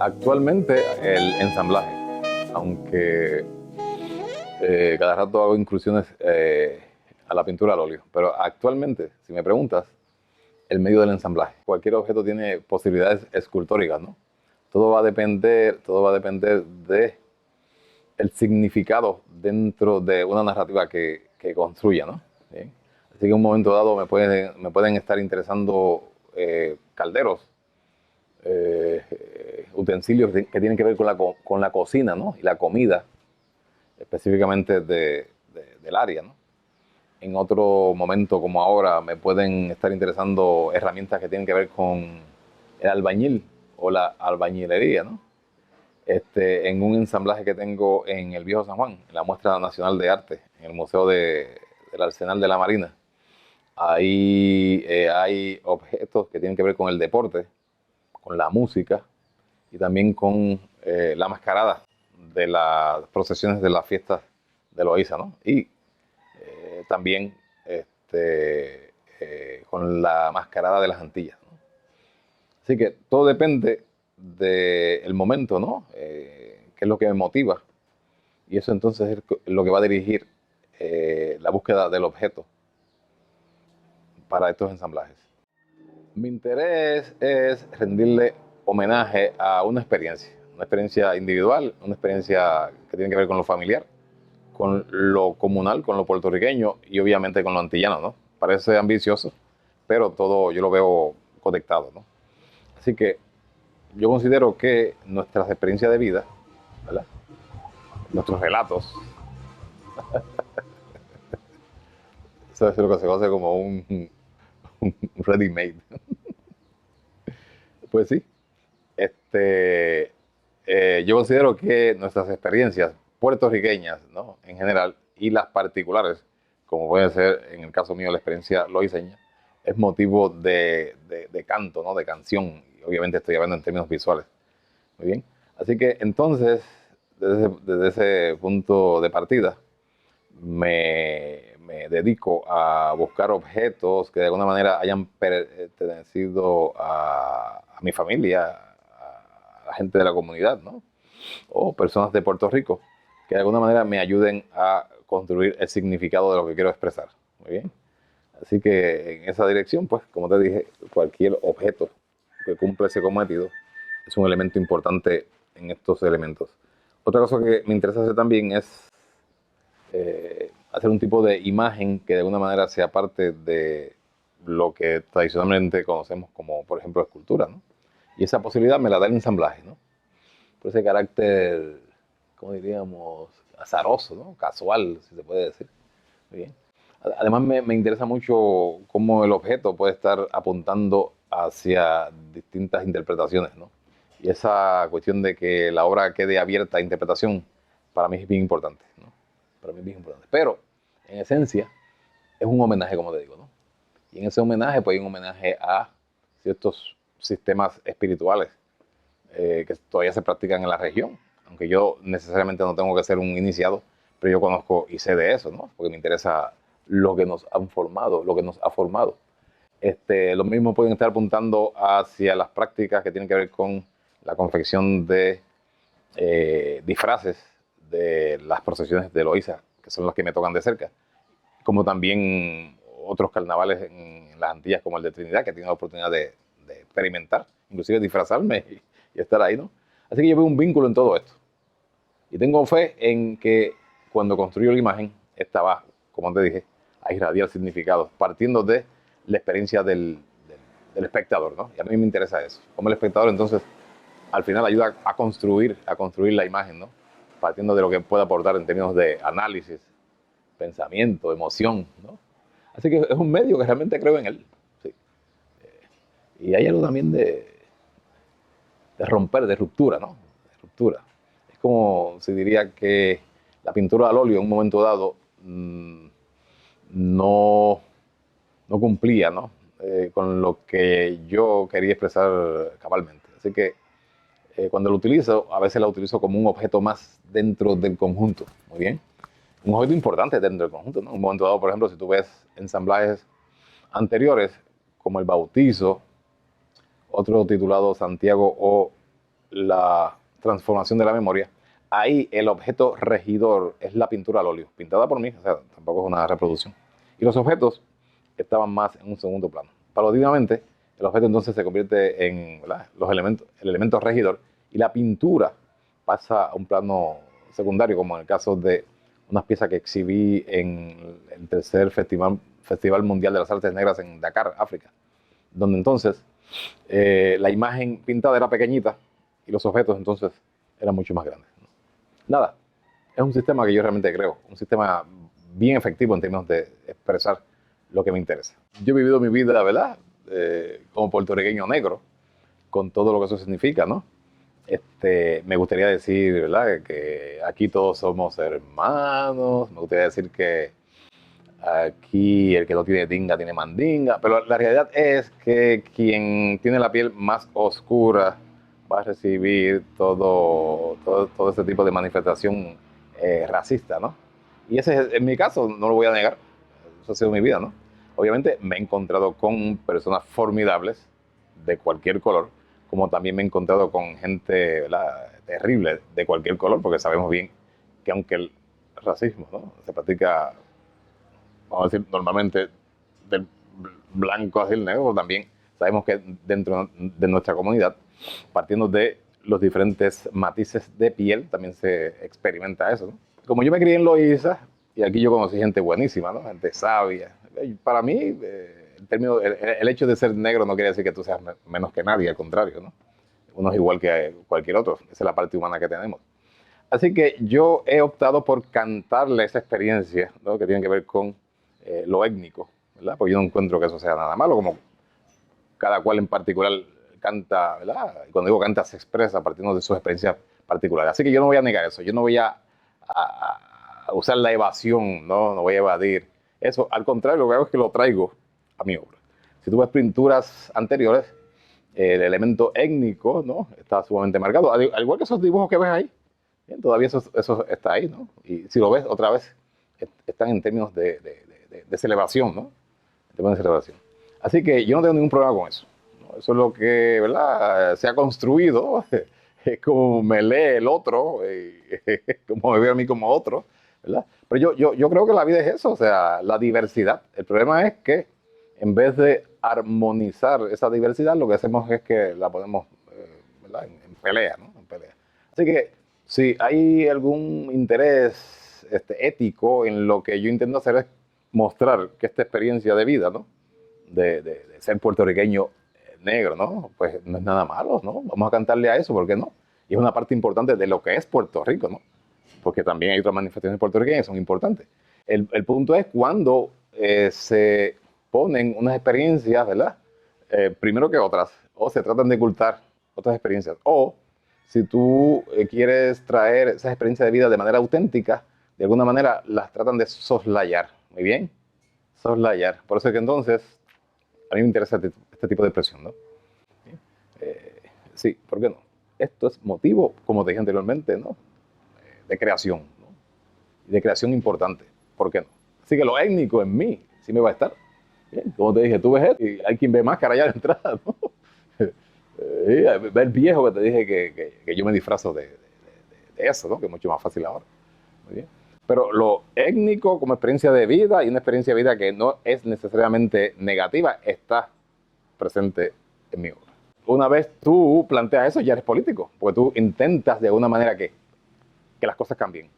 Actualmente el ensamblaje, aunque cada rato hago incursiones a la pintura al óleo, pero actualmente, si me preguntas, el medio del ensamblaje. Cualquier objeto tiene posibilidades escultóricas, ¿no? Todo va a depender de el significado dentro de una narrativa que construya, ¿no? ¿Sí? Así que en un momento dado me pueden estar interesando calderos, utensilios que tienen que ver con la cocina, ¿no? Y la comida, específicamente del área, ¿no? En otro momento, como ahora, me pueden estar interesando herramientas que tienen que ver con el albañil o la albañilería, ¿no? En un ensamblaje que tengo en el Viejo San Juan, en la Muestra Nacional de Arte, en el Museo del Arsenal de la Marina. Ahí hay objetos que tienen que ver con el deporte, con la música y también con la mascarada de las procesiones de las fiestas de Loíza, ¿no? Y también con la mascarada de las Antillas, ¿no? Así que todo depende del momento, ¿no? Qué es lo que me motiva. Y eso entonces es lo que va a dirigir la búsqueda del objeto para estos ensamblajes. Mi interés es rendirle homenaje a una experiencia individual, una experiencia que tiene que ver con lo familiar, con lo comunal, con lo puertorriqueño y obviamente con lo antillano, ¿no? Parece ambicioso, pero todo yo lo veo conectado, ¿no? Así que yo considero que nuestras experiencias de vida, ¿verdad? Nuestros relatos, eso es lo que se conoce como un ready-made. Pues sí, yo considero que nuestras experiencias puertorriqueñas, ¿no? En general, y las particulares, como puede ser en el caso mío la experiencia loiseña, es motivo de canto, ¿no? De canción, y obviamente estoy hablando en términos visuales. Muy bien. Así que entonces, desde ese punto de partida, me dedico a buscar objetos que de alguna manera hayan pertenecido a mi familia, a la gente de la comunidad, ¿no? O personas de Puerto Rico, que de alguna manera me ayuden a construir el significado de lo que quiero expresar. Muy bien. Así que en esa dirección, pues, como te dije, cualquier objeto que cumpla ese cometido es un elemento importante en estos elementos. Otra cosa que me interesa hacer también es hacer un tipo de imagen que de alguna manera sea parte de lo que tradicionalmente conocemos como, por ejemplo, escultura, ¿no? Y esa posibilidad me la da el ensamblaje, ¿no? Por ese carácter, ¿cómo diríamos? Azaroso, ¿no? Casual, si se puede decir. Muy bien. Además, me interesa mucho cómo el objeto puede estar apuntando hacia distintas interpretaciones, ¿no? Y esa cuestión de que la obra quede abierta a interpretación, para mí es bien importante, ¿no? Para mí es bien importante. Pero, en esencia, es un homenaje, como te digo, ¿no? Y en ese homenaje, pues hay un homenaje a ciertos sistemas espirituales que todavía se practican en la región. Aunque yo necesariamente no tengo que ser un iniciado, pero yo conozco y sé de eso, ¿no? Porque me interesa lo que nos han formado, lo que nos ha formado. Lo mismo pueden estar apuntando hacia las prácticas que tienen que ver con la confección de disfraces de las procesiones de Loíza, que son las que me tocan de cerca, como también otros carnavales en las Antillas, como el de Trinidad, que he tenido la oportunidad de experimentar, inclusive disfrazarme y estar ahí, ¿no? Así que yo veo un vínculo en todo esto. Y tengo fe en que cuando construyo la imagen, esta va, como te dije, a irradiar significados, partiendo de la experiencia del espectador, ¿no? Y a mí me interesa eso. Como el espectador, entonces, al final ayuda a construir la imagen, ¿no? Partiendo de lo que puede aportar en términos de análisis, pensamiento, emoción, ¿no? Así que es un medio que realmente creo en él. Sí. Y hay algo también de romper, de ruptura, ¿no? De ruptura. Es como se diría que la pintura al óleo en un momento dado no cumplía, ¿no? Con lo que yo quería expresar cabalmente. Así que cuando lo utilizo, a veces la utilizo como un objeto más dentro del conjunto. Muy bien. Un objeto importante dentro del conjunto, ¿no? En un momento dado, por ejemplo, si tú ves ensamblajes anteriores, como el bautizo, otro titulado Santiago o la transformación de la memoria, ahí el objeto regidor es la pintura al óleo, pintada por mí, o sea, tampoco es una reproducción. Y los objetos estaban más en un segundo plano. Paulatinamente, el objeto entonces se convierte en, ¿verdad?, el elemento regidor, y la pintura pasa a un plano secundario, como en el caso de unas piezas que exhibí en el tercer Festival Mundial de las Artes Negras en Dakar, África, donde entonces la imagen pintada era pequeñita y los objetos entonces eran mucho más grandes. Nada, es un sistema que yo realmente creo, un sistema bien efectivo en términos de expresar lo que me interesa. Yo he vivido mi vida, ¿verdad?, como puertorriqueño negro, con todo lo que eso significa, ¿no? Me gustaría decir, ¿verdad?, que aquí todos somos hermanos. Me gustaría decir que aquí el que no tiene dinga tiene mandinga, pero la realidad es que quien tiene la piel más oscura va a recibir todo ese tipo de manifestación racista, ¿no? Y ese es en mi caso, no lo voy a negar, eso ha sido mi vida, ¿no? Obviamente me he encontrado con personas formidables de cualquier color, como también me he encontrado con gente, ¿verdad?, terrible de cualquier color, porque sabemos bien que aunque el racismo, ¿no?, se practica, vamos a decir, normalmente del blanco hacia el negro, también sabemos que dentro de nuestra comunidad, partiendo de los diferentes matices de piel, también se experimenta eso, ¿no? Como yo me crié en Loíza, y aquí yo conocí gente buenísima, ¿no?, gente sabia. Para mí, el hecho de ser negro no quiere decir que tú seas menos que nadie, al contrario, ¿no? Uno es igual que cualquier otro, esa es la parte humana que tenemos. Así que yo he optado por cantarle esa experiencia, ¿no?, que tiene que ver con lo étnico, ¿verdad? Porque yo no encuentro que eso sea nada malo, como cada cual en particular canta, ¿verdad? Y cuando digo canta, se expresa partiendo de sus experiencias particulares. Así que yo no voy a negar eso, yo no voy a usar la evasión, ¿no? No voy a evadir eso. Al contrario, lo que hago es que lo traigo a mi obra. Si tú ves pinturas anteriores, el elemento étnico, ¿no?, está sumamente marcado, al igual que esos dibujos que ves ahí. Bien, todavía eso está ahí, ¿no? Y si lo ves otra vez, están en términos de celebración, ¿no? En términos de celebración. Así que yo no tengo ningún problema con eso, ¿no? Eso es lo que, ¿verdad?, se ha construido. Es como me lee el otro, como me ve a mí como otro, ¿verdad? Pero yo creo que la vida es eso, o sea, la diversidad. El problema es que en vez de armonizar esa diversidad, lo que hacemos es que la ponemos, ¿verdad?, en pelea, ¿no? En pelea. Así que si hay algún interés ético en lo que yo intento hacer es mostrar que esta experiencia de vida, ¿no?, de ser puertorriqueño negro, ¿no?, pues no es nada malo, ¿no? Vamos a cantarle a eso, ¿por qué no? Y es una parte importante de lo que es Puerto Rico, ¿no? Porque también hay otras manifestaciones puertorriqueñas que son importantes. El punto es cuando se ponen unas experiencias, ¿verdad?, primero que otras, o se tratan de ocultar otras experiencias, o si tú quieres traer esas experiencias de vida de manera auténtica, de alguna manera las tratan de soslayar. Muy bien, soslayar. Por eso es que entonces a mí me interesa este tipo de expresión, ¿no? Sí, ¿por qué no? Esto es motivo, como te dije anteriormente, ¿no?, de creación, ¿no?, de creación importante. ¿Por qué no? Así que lo étnico en mí sí me va a estar. Bien, como te dije, tú ves esto y hay quien ve máscara allá de entrada, ¿no? Ve el viejo que te dije que yo me disfrazo de eso, ¿no?, que es mucho más fácil ahora. Muy bien. Pero lo étnico como experiencia de vida, y una experiencia de vida que no es necesariamente negativa, está presente en mi obra. Una vez tú planteas eso, ya eres político, porque tú intentas de alguna manera que las cosas cambien,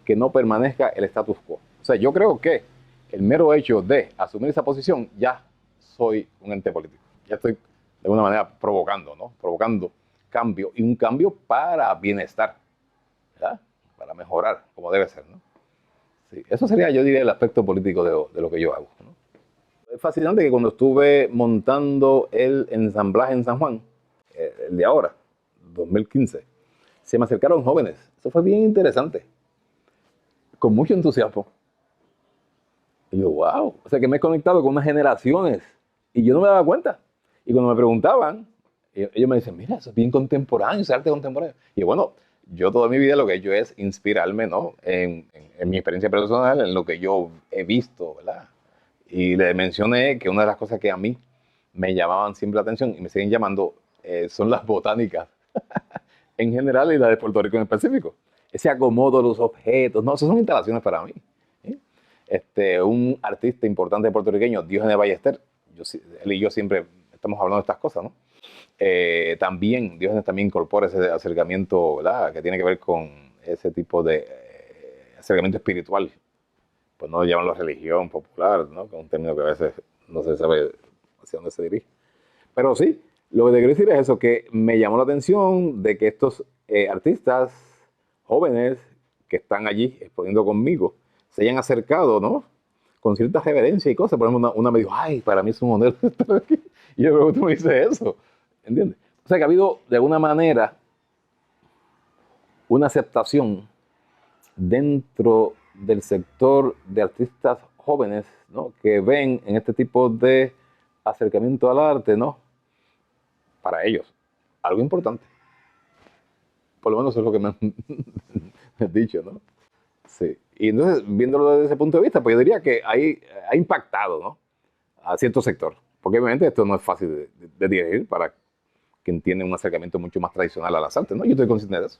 que no permanezca el status quo. O sea, yo creo que el mero hecho de asumir esa posición, ya soy un ente político. Ya estoy de alguna manera provocando, ¿no?, provocando cambio, y un cambio para bienestar, ¿verdad?, para mejorar, como debe ser, ¿no? Sí, eso sería, yo diría, el aspecto político de lo que yo hago, ¿no? Es fascinante que cuando estuve montando el ensamblaje en San Juan, el de ahora, 2015, se me acercaron jóvenes. Eso fue bien interesante, con mucho entusiasmo. Y yo, wow, o sea que me he conectado con unas generaciones y yo no me daba cuenta. Y cuando me preguntaban, ellos me dicen, mira, eso es bien contemporáneo, es arte contemporáneo. Y bueno, yo toda mi vida lo que he hecho es inspirarme, ¿no?, en mi experiencia personal, en lo que yo he visto, ¿verdad? Y le mencioné que una de las cosas que a mí me llamaban siempre la atención y me siguen llamando son las botánicas en general y la de Puerto Rico en específico. Ese acomodo de los objetos, no, esas son instalaciones para mí. ¿Sí? Un artista importante puertorriqueño, Diógenes Ballester, él y yo siempre estamos hablando de estas cosas, ¿no? También, Diógenes también incorpora ese acercamiento, ¿verdad?, que tiene que ver con ese tipo de acercamiento espiritual. Pues no lo llaman religión popular, ¿no?, que es un término que a veces no se sabe hacia dónde se dirige. Pero sí, lo que te quiero decir es eso, que me llamó la atención de que estos artistas jóvenes que están allí exponiendo conmigo se hayan acercado, ¿no?, con cierta reverencia y cosas. Por ejemplo, una me dijo, ay, para mí es un honor estar aquí. Y yo creo que tú me dices eso, ¿entiendes? O sea, que ha habido, de alguna manera, una aceptación dentro del sector de artistas jóvenes, ¿no?, que ven en este tipo de acercamiento al arte, ¿no?, para ellos, algo importante. Por lo menos eso es lo que me han dicho, ¿no? Sí. Y entonces, viéndolo desde ese punto de vista, pues yo diría que ha impactado, ¿no?, a cierto sector. Porque obviamente esto no es fácil de digerir para quien tiene un acercamiento mucho más tradicional a las artes, ¿no? Yo estoy consciente de eso.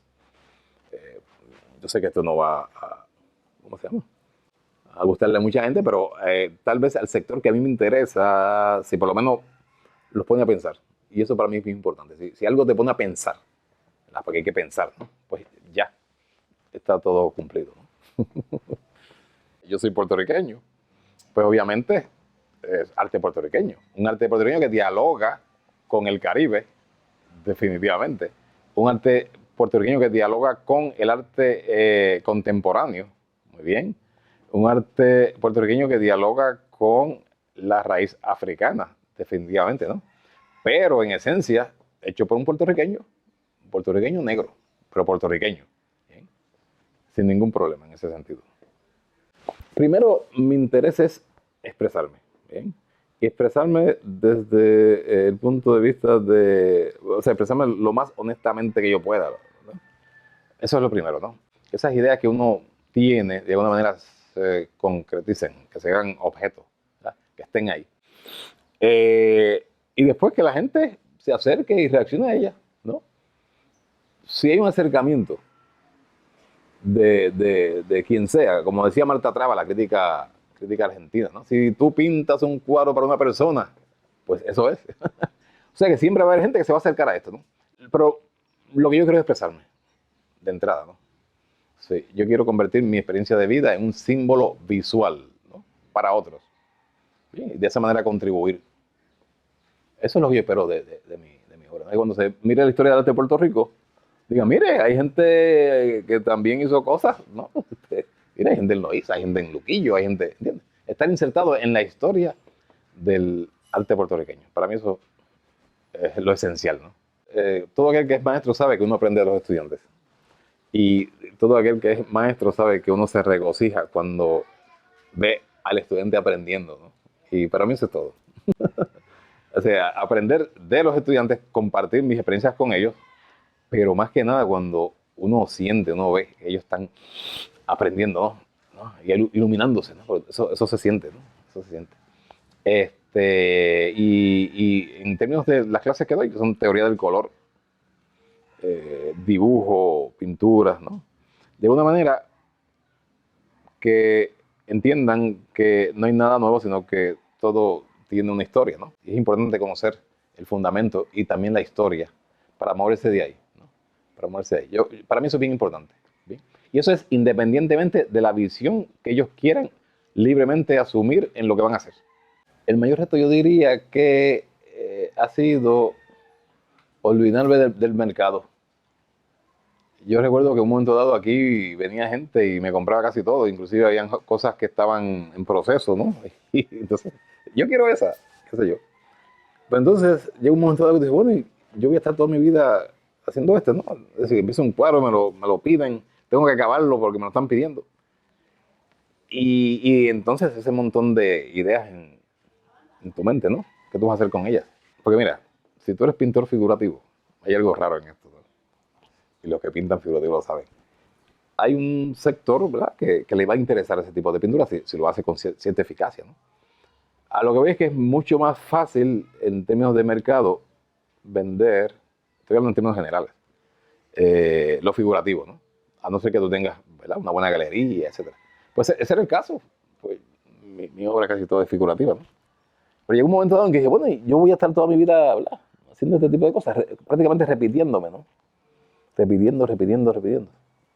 Yo sé que esto no va a, ¿cómo se llama?, a gustarle a mucha gente, pero tal vez al sector que a mí me interesa, si por lo menos los pone a pensar. Y eso para mí es muy importante. Si algo te pone a pensar, ¿verdad?, porque hay que pensar, ¿no?, pues ya está todo cumplido, ¿no? Yo soy puertorriqueño, pues obviamente es arte puertorriqueño. Un arte puertorriqueño que dialoga con el Caribe, definitivamente. Un arte puertorriqueño que dialoga con el arte contemporáneo, muy bien. Un arte puertorriqueño que dialoga con la raíz africana, definitivamente, ¿no? Pero en esencia, hecho por un puertorriqueño negro, pero puertorriqueño, ¿bien?, sin ningún problema en ese sentido. Primero, mi interés es expresarme, ¿bien?, y expresarme desde el punto de vista de, o sea, expresarme lo más honestamente que yo pueda, ¿no? Eso es lo primero, ¿no? Esas ideas que uno tiene, de alguna manera, se concreticen, que se hagan objetos, ¿verdad?, que estén ahí. Y después que la gente se acerque y reaccione a ella, ¿no? Si hay un acercamiento de quien sea, como decía Marta Traba, la crítica argentina, ¿no? Si tú pintas un cuadro para una persona, pues eso es. O sea que siempre va a haber gente que se va a acercar a esto, ¿no? Pero lo que yo quiero es expresarme, de entrada, ¿no? Sí, yo quiero convertir mi experiencia de vida en un símbolo visual, ¿no?, para otros. Bien, y de esa manera contribuir. Eso es lo que yo espero de mi obra, ¿no? Y cuando se mire la historia del arte de Puerto Rico, diga, mire, hay gente que también hizo cosas, ¿no? Mira, hay gente en Loíza, hay gente en Luquillo, hay gente, ¿entiendes? Estar insertado en la historia del arte puertorriqueño. Para mí eso es lo esencial, ¿no? Todo aquel que es maestro sabe que uno aprende de los estudiantes. Y todo aquel que es maestro sabe que uno se regocija cuando ve al estudiante aprendiendo, ¿no? Y para mí eso es todo. O sea, aprender de los estudiantes, compartir mis experiencias con ellos, pero más que nada cuando uno siente, uno ve que ellos están aprendiendo, ¿no?, y iluminándose, ¿no? Eso se siente, ¿no? Eso se siente. Y en términos de las clases que doy, que son teoría del color, dibujo, pinturas, ¿no?, de una manera que entiendan que no hay nada nuevo, sino que todo tiene una historia, ¿no? Y es importante conocer el fundamento y también la historia para moverse de ahí, ¿no? Para moverse de ahí. Para mí eso es bien importante, ¿bien? Y eso es independientemente de la visión que ellos quieran libremente asumir en lo que van a hacer. El mayor reto yo diría que ha sido olvidarme del mercado. Yo recuerdo que en un momento dado aquí venía gente y me compraba casi todo, inclusive habían cosas que estaban en proceso, ¿no? Y entonces, yo quiero esa, qué sé yo. Pero entonces llega un momento dado que digo, bueno, yo voy a estar toda mi vida haciendo esto, ¿no? Es decir, empiezo un cuadro, me lo piden, tengo que acabarlo porque me lo están pidiendo. Y entonces ese montón de ideas en tu mente, ¿no? ¿Qué tú vas a hacer con ellas? Porque mira, si tú eres pintor figurativo, hay algo raro en esto, ¿no? Y los que pintan figurativo lo saben. Hay un sector, ¿verdad?, que le va a interesar ese tipo de pintura si lo hace con cierta eficacia, ¿no? A lo que veo es que es mucho más fácil en términos de mercado vender, estoy hablando en términos generales, lo figurativo, ¿no? A no ser que tú tengas, ¿verdad?, una buena galería, etcétera. Pues ese era el caso. Pues, mi obra casi toda es figurativa, ¿no? Pero llegó un momento dado en que dije, bueno, yo voy a estar toda mi vida, ¿verdad?, haciendo este tipo de cosas, prácticamente repitiéndome, ¿no? Repitiendo.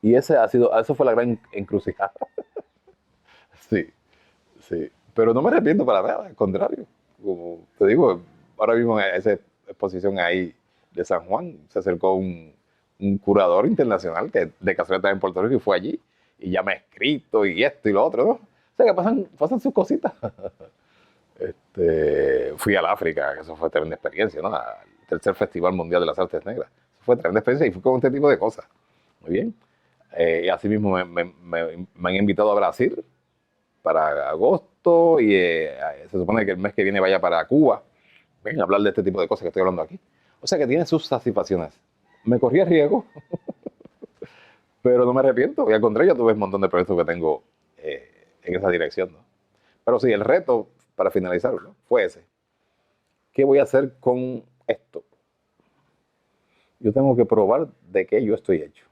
Y eso fue la gran encrucijada. Sí, sí. Pero no me arrepiento para nada, al contrario. Como te digo, ahora mismo en esa exposición ahí de San Juan se acercó un curador internacional que de casualidad estaba en Puerto Rico y fue allí y ya me ha escrito y esto y lo otro, ¿no? O sea que pasan sus cositas. Fui al África, que eso fue tremenda experiencia, ¿no? Al tercer Festival Mundial de las Artes Negras. Eso fue tremenda experiencia y fui con este tipo de cosas. Muy bien. Y así mismo me han invitado a Brasil para agosto y se supone que el mes que viene vaya para Cuba. Ven a hablar de este tipo de cosas que estoy hablando aquí. O sea que tiene sus satisfacciones. Me corrí el riesgo, pero no me arrepiento. Y al contrario, tuve un montón de proyectos que tengo en esa dirección, ¿no? Pero sí, el reto, para finalizar, ¿no?, fue ese. ¿Qué voy a hacer con esto? Yo tengo que probar de qué yo estoy hecho.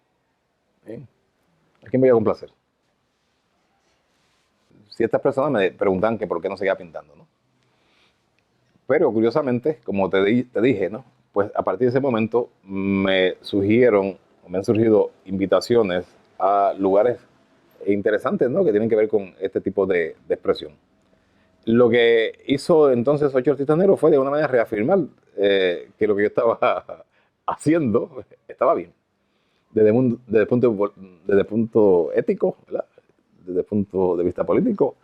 ¿Bien? ¿A quién voy a complacer? Si estas personas me preguntan que por qué no seguía pintando, ¿no? Pero curiosamente, como te dije, ¿no?, pues a partir de ese momento me han surgido invitaciones a lugares interesantes, ¿no?, que tienen que ver con este tipo de expresión. Lo que hizo entonces Ocho Artistas Negros fue de alguna manera reafirmar que lo que yo estaba haciendo estaba bien. Desde el punto ético, ¿verdad?, desde el punto de vista político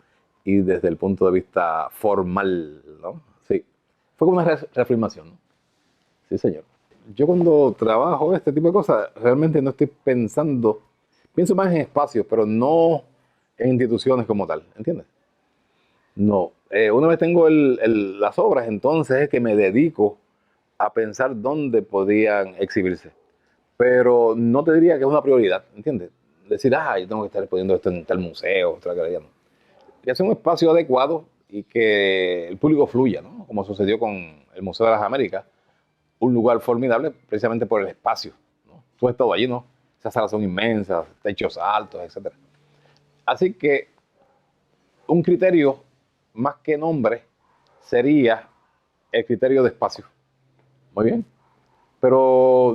y desde el punto de vista formal, ¿no? Sí, fue como una reafirmación, ¿no? Sí, señor. Yo cuando trabajo este tipo de cosas, realmente no estoy pensando, pienso más en espacios, pero no en instituciones como tal, ¿entiendes? No. Una vez tengo las obras, entonces es que me dedico a pensar dónde podían exhibirse. Pero no te diría que es una prioridad, ¿entiendes? Decir, yo tengo que estar exponiendo esto en tal museo, otra galería, no. Que sea un espacio adecuado y que el público fluya, ¿no? Como sucedió con el Museo de las Américas, un lugar formidable precisamente por el espacio, ¿no? Tú has estado allí, ¿no? Esas salas son inmensas, techos altos, etc. Así que un criterio, más que nombre, sería el criterio de espacio. Muy bien. Pero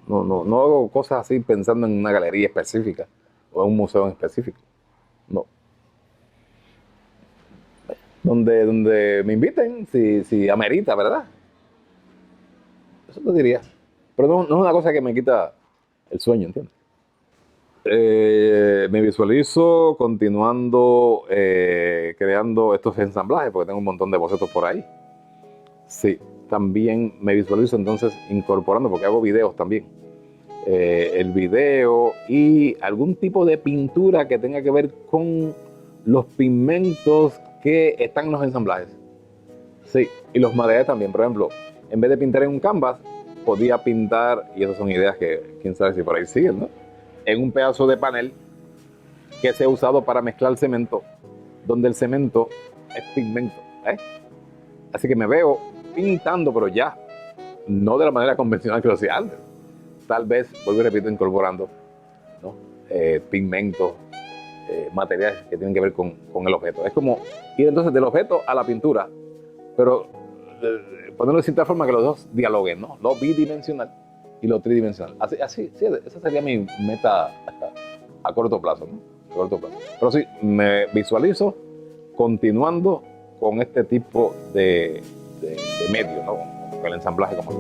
no hago cosas así pensando en una galería específica o en un museo en específico. No. Donde me inviten, si amerita, ¿verdad? Eso te diría. Pero no es una cosa que me quita el sueño, ¿entiendes? Me visualizo continuando creando estos ensamblajes, porque tengo un montón de bocetos por ahí. Sí, también me visualizo entonces incorporando, porque hago videos también, el video y algún tipo de pintura que tenga que ver con los pigmentos que están en los ensamblajes. Sí, y los materiales también. Por ejemplo, en vez de pintar en un canvas, podía pintar, y esas son ideas que quién sabe si por ahí siguen, ¿no?, en un pedazo de panel que sea usado para mezclar cemento, donde el cemento es pigmento, ¿eh? Así que me veo pintando, pero ya no de la manera convencional que lo hacía antes. Tal vez, vuelvo y repito, incorporando, ¿no?, pigmentos, materiales que tienen que ver con el objeto. Es como ir entonces del objeto a la pintura, pero ponerlo de cierta forma que los dos dialoguen, ¿no? Lo bidimensional y lo tridimensional. Así, sí, esa sería mi meta a corto plazo, ¿no? A corto plazo. Pero sí, me visualizo continuando con este tipo de medio, ¿no?, con el ensamblaje como